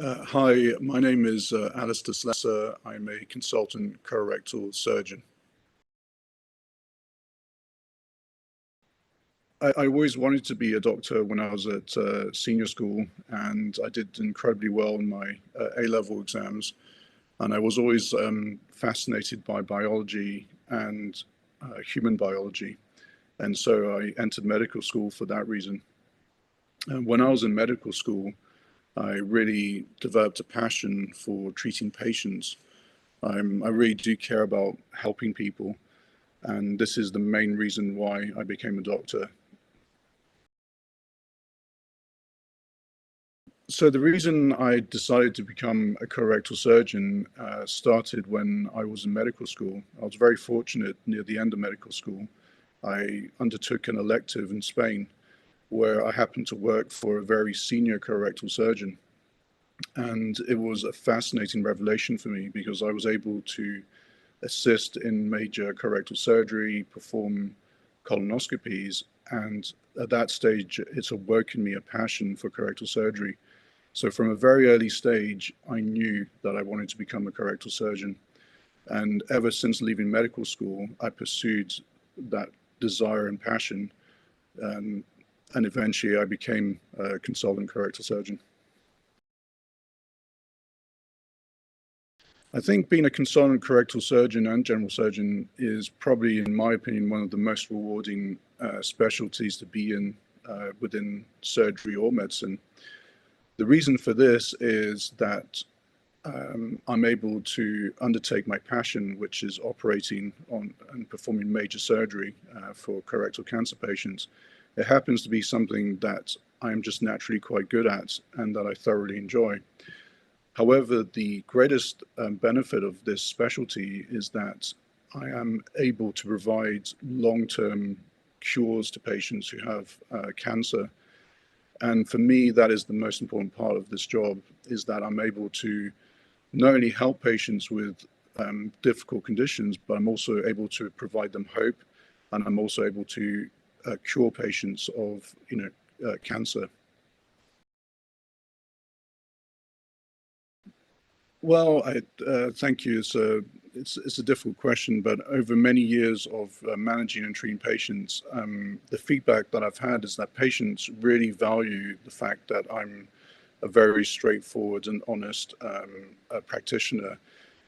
Hi, my name is Alistair Slesser. I'm a consultant colorectal surgeon. I always wanted to be a doctor when I was at senior school, and I did incredibly well in my A-level exams. And I was always fascinated by biology and human biology. And so I entered medical school for that reason. And when I was in medical school, I really developed a passion for treating patients. I really do care about helping people, and this is the main reason why I became a doctor. So the reason I decided to become a colorectal surgeon started when I was in medical school. I was very fortunate near the end of medical school. I undertook an elective in Spain where I happened to work for a very senior colorectal surgeon. And it was a fascinating revelation for me because I was able to assist in major colorectal surgery, perform colonoscopies, and at that stage, it's awoken me a passion for colorectal surgery. So from a very early stage, I knew that I wanted to become a colorectal surgeon. And ever since leaving medical school, I pursued that desire and passion. Um, and eventually I became a consultant colorectal surgeon. I think being a consultant colorectal surgeon and general surgeon is probably, in my opinion, one of the most rewarding specialties to be in within surgery or medicine. The reason for this is that I'm able to undertake my passion, which is operating on and performing major surgery for colorectal cancer patients. It happens to be something that I'm just naturally quite good at and that I thoroughly enjoy. However, the greatest benefit of this specialty is that I am able to provide long-term cures to patients who have cancer. And for me, that is the most important part of this job, is that I'm able to not only help patients with difficult conditions, but I'm also able to provide them hope, and I'm also able to cure patients of, cancer. Well, thank you. It's a difficult question, but over many years of managing and treating patients, the feedback that I've had is that patients really value the fact that I'm a very straightforward and honest practitioner,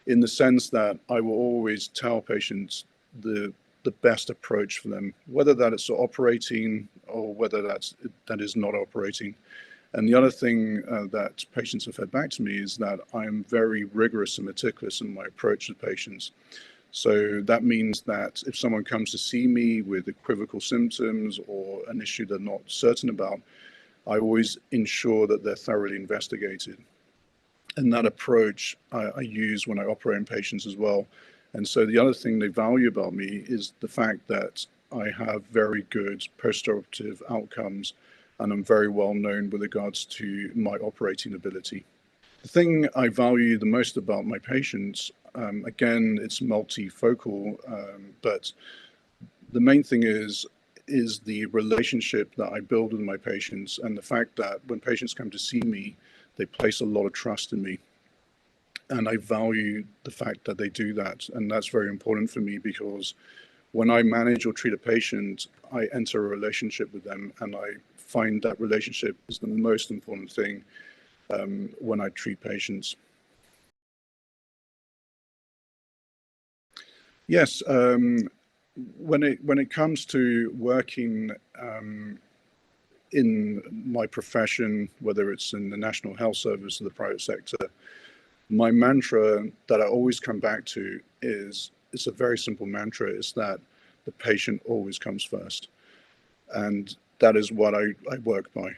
in the sense that I will always tell patients the best approach for them, whether that is operating or whether that is not operating. And the other thing that patients have fed back to me is that I am very rigorous and meticulous in my approach to patients. So that means that if someone comes to see me with equivocal symptoms or an issue they're not certain about, I always ensure that they're thoroughly investigated. And that approach I use when I operate on patients as well. And so the other thing they value about me is the fact that I have very good post-operative outcomes, and I'm very well known with regards to my operating ability. The thing I value the most about my patients, again, it's multifocal, but the main thing is the relationship that I build with my patients, and the fact that when patients come to see me, they place a lot of trust in me. And I value the fact that they do that. And that's very important for me because when I manage or treat a patient, I enter a relationship with them, and I find that relationship is the most important thing when I treat patients. Yes, when it comes to working in my profession, whether it's in the National Health Service or the private sector, my mantra that I always come back to is, it's a very simple mantra, is that the patient always comes first. And that is what I work by.